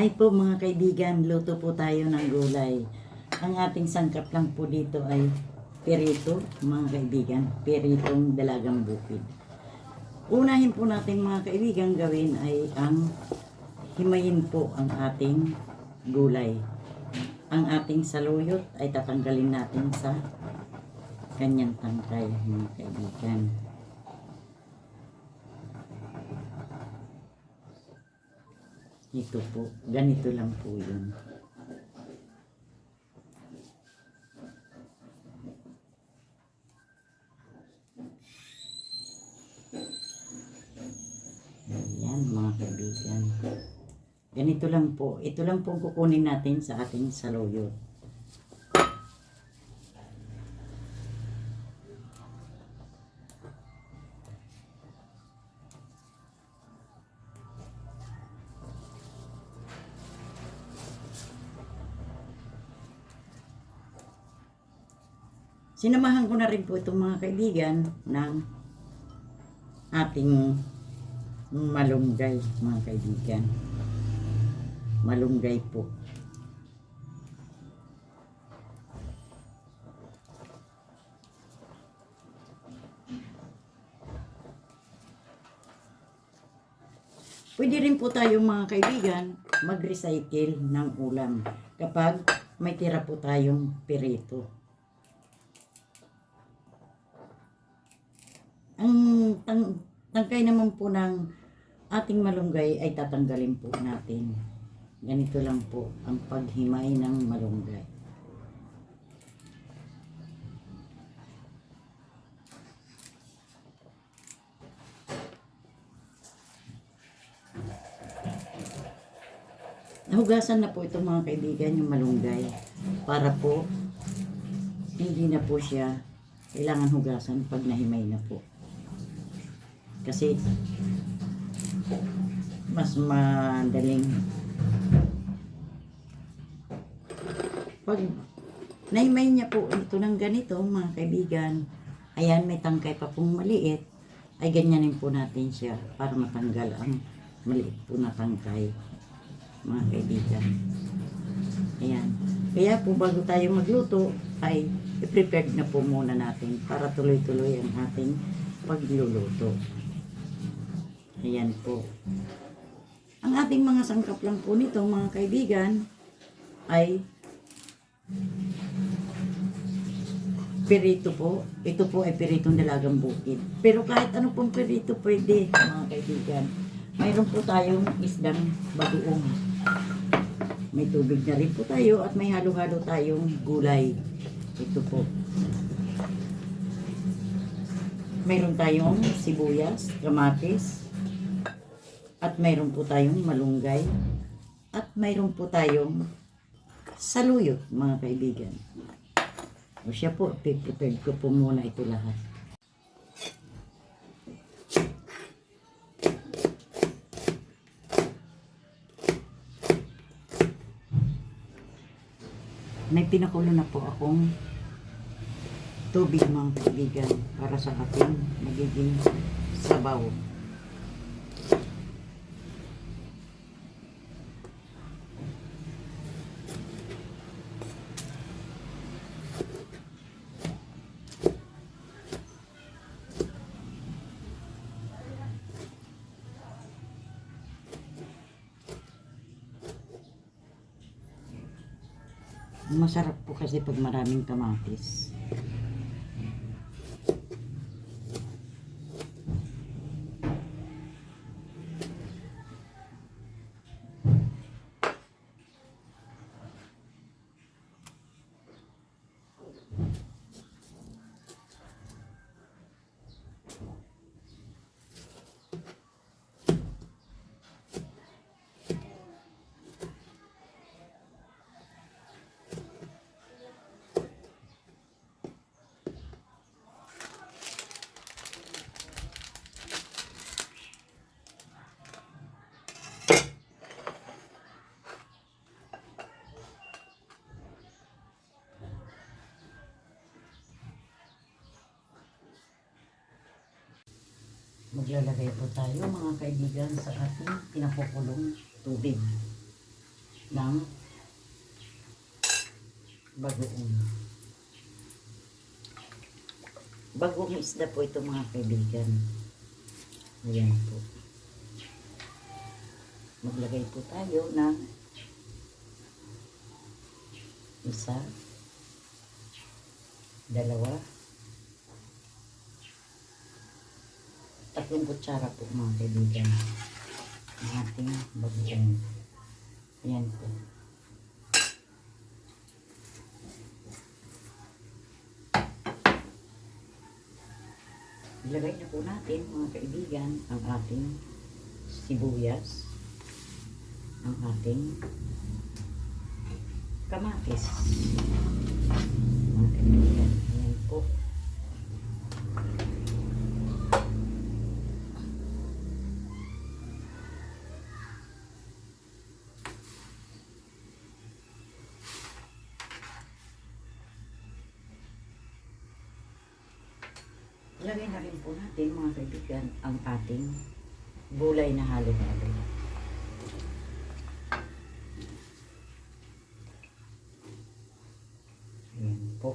Hi po mga kaibigan, luto po tayo ng gulay. Ang ating sangkap lang po dito ay perito, mga kaibigan, peritong dalagang bukid. Unahin po natin mga kaibigan gawin ay ang himayin po ang ating gulay. Ang ating saluyot ay tatanggalin natin sa kanyang tangkay mga kaibigan. Ito po, ganito lang po yun. Ayan mga kaibigan. Ganito lang po. Ito lang po kukunin natin sa ating saluyot. Sinamahan ko na rin po itong mga kaibigan ng ating malunggay mga kaibigan. Malunggay po. Pwede rin po tayo mga kaibigan mag-recycle ng ulam kapag may tira po tayong perito. Ang tangkay naman po ng ating malunggay ay tatanggalin po natin. Ganito lang po ang paghimay ng malunggay. Nahugasan na po ito mga kaibigan yung malunggay para po hindi na po siya kailangan hugasan pag nahimay na po. Kasi mas madaling pag naimay niya po ito ng ganito mga kaibigan, ayan may tangkay pa pong maliit, ay ganyanin po natin siya para matanggal ang maliit po na tangkay mga kaibigan. Ayan, kaya po bago tayo magluto ay i-prepare na po muna natin para tuloy-tuloy ang ating pagluluto. Ayan po. Ang ating mga sangkap lang po nito mga kaibigan ay perito po. Ito po ay peritong dalagang bukid. Pero kahit ano pong perito pwede mga kaibigan. Mayroon po tayong isdang bagoong. May tubig na rin po tayo at may halo-halo tayong gulay. Ito po. Mayroon tayong sibuyas, kamatis, at mayroon po tayong malunggay, at mayroon po tayong saluyot mga kaibigan. O siya po, prepare ko po muna ito lahat. May pinakulo na po akong tubig mga kaibigan para sa ating magiging sabaw. Masarap po kasi pag maraming kamatis. Maglalagay po tayo mga kaibigan sa ating pinakukulong tubig. ng bagoong. Bagoong isda po ito mga kaibigan. Ayan po. Maglagay po tayo ng isa, dalawa, tatlong kutsara po mga kaibigan ng ating bagoong. Ayan po. Ilagay na po natin mga kaibigan ang ating sibuyas, ang ating kamatis. Mga kaibigan, ayan po. Ilagay na rin po natin mga kaibigan ang ating gulay na halo-halo. Ayan po.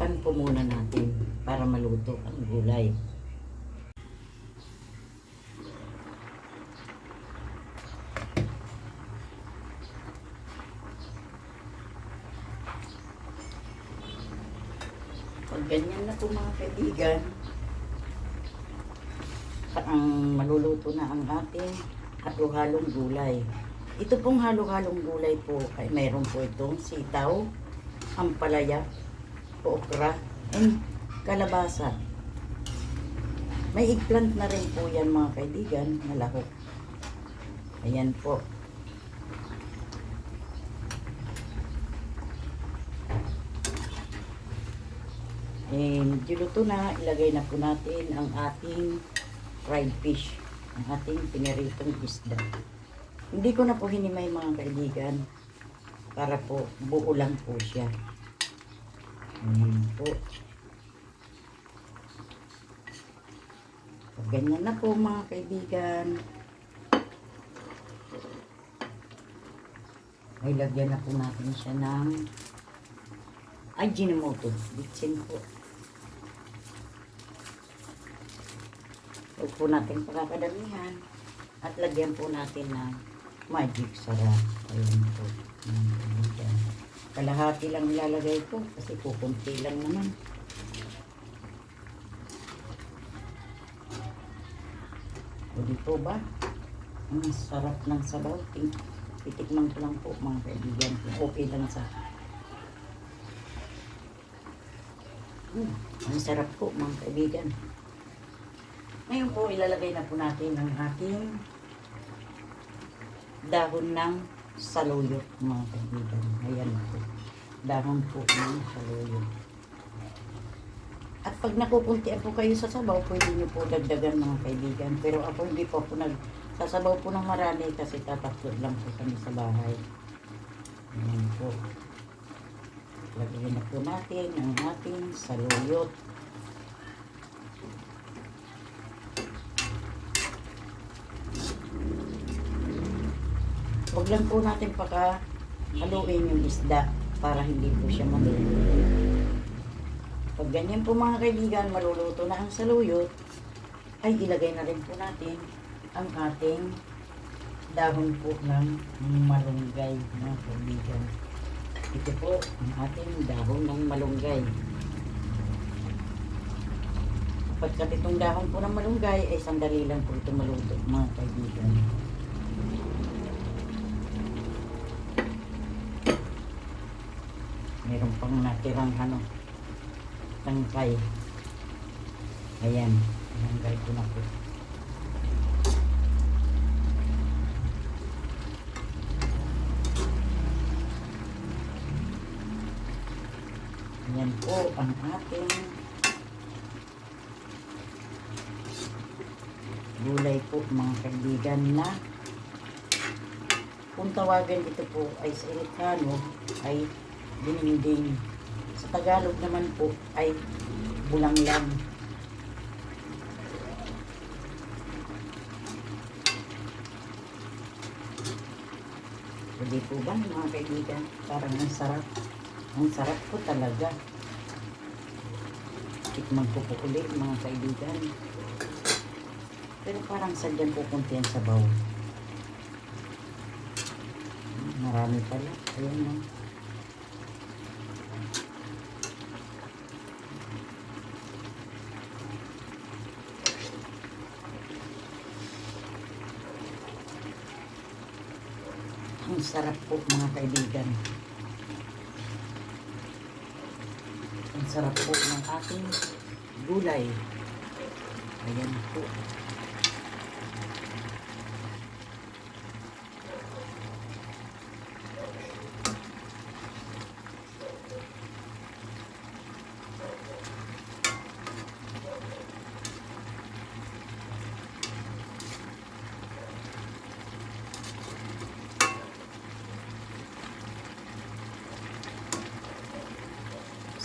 Takpan po muna natin para maluto ang gulay. Pag ganyan na po mga kaibigan, ang maluluto na ang ating halo-halong gulay. Ito pong halo-halong gulay po ay mayroon po itong sitaw, ampalaya, okra, and kalabasa. May eggplant na rin po yan mga kaibigan, na lahok. Ayan po. And diluto na, ilagay na po natin ang ating fried fish, ang ating piniritong isda. Hindi ko na po hinimay mga kaibigan para po buo lang po siya. Ayan po. Pag ganyan na po mga kaibigan, ay lagyan na po natin siya ng Ajinomoto. Bitsin po. Huwag po natin pagkakadamihan at lagyan po natin ng magic sarap. Ayan po. Ayan. Kalahati lang ilalagay ko kasi kukunti lang naman. O dito ba? Ang sarap ng sabaw. Titikman ko lang po mga kaibigan. Okay lang sa ang sarap po mga kaibigan. Ngayon po ilalagay na po natin ang ating dahon ng saluyot mga kaibigan. Ayan po. Dahon po ng saluyot. At pag nakukuntian po kayo sa sabaw, pwede nyo po dagdagan mga kaibigan. Pero ako hindi po nagsasabaw po ng marami kasi tatakot lang po kami sa bahay. Ayan po. Lagyan na po natin ang ating saluyot. Huwag lang po natin haluin yung isda para hindi po siya maluto. Pag ganyan po mga kaibigan, maluluto na ang saluyot, ay ilagay na rin po natin ang ating dahon po ng malunggay mga kaibigan. Ito po ang ating dahon ng malunggay. Pagkat itong dahon po ng malunggay ay sandali lang po ito maluto mga kaibigan. Meron pang natirang tangkay. Ayan, tangkay ko na po. Ayan po ang ating gulay po mga kaibigan na kung tawagan ito po ay sa Ilocano ay dininding. Sa Tagalog naman po ay bulanglang. Hindi po ba mga kaibigan? Parang ang sarap. Ang sarap po talaga. Tikman ko po ulit mga kaibigan. Pero parang sadyan po kunti ang sabaw. Marami pala. Ayan na. Ang sarap po mga kaibigan. Ang sarap po ng ating gulay. Ayan po.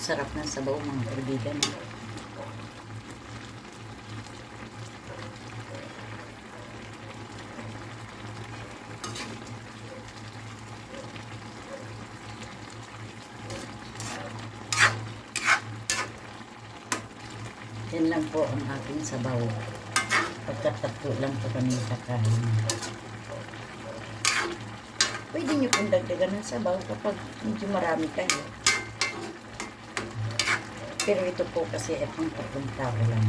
Sarap ng sabaw mga kaibigan. Yan lang po ang aking sabaw. Pagkatatlo lang po kami kakain. Pwede nyo pong dagdagan ng sabaw kapag medyo marami kayo. Pero ito po kasi ay pang 3 tao lang.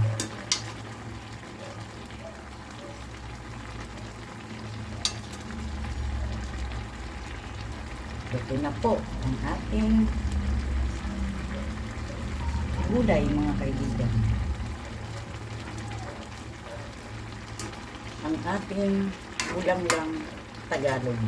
Ito na po ang ating gulay mga kaibigan. Ang ating ulam-lang Tagalog.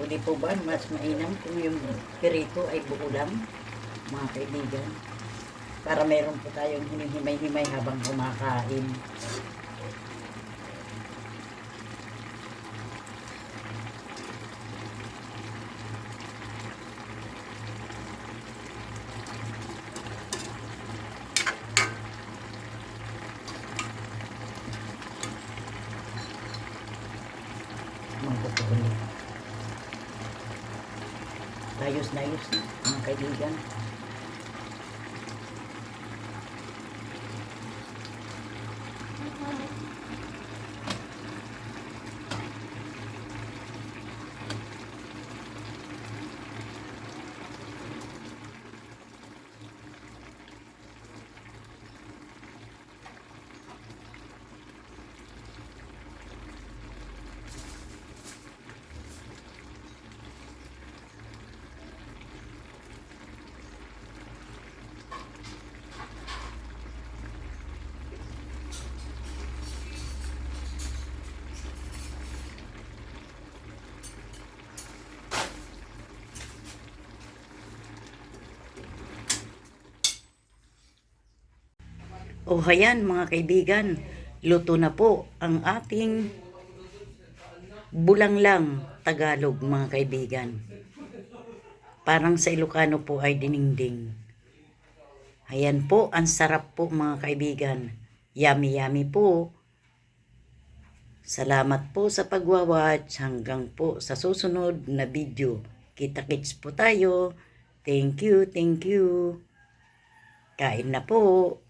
Hindi po ba mas mainam kung yung pirito ay buo lang, mga kaibigan? Para meron po tayong hinihimay-himay habang kumakain. Magpupulit. Ayos na ayos na, mga kaibigan. O hayan mga kaibigan, luto na po ang ating bulanglang Tagalog mga kaibigan. Parang sa Ilocano po ay diningding. Ayan po, ang sarap po mga kaibigan. Yummy yummy po. Salamat po sa pagwawatch. Hanggang po sa susunod na video. Kita-kits po tayo. Thank you, thank you. Kain na po.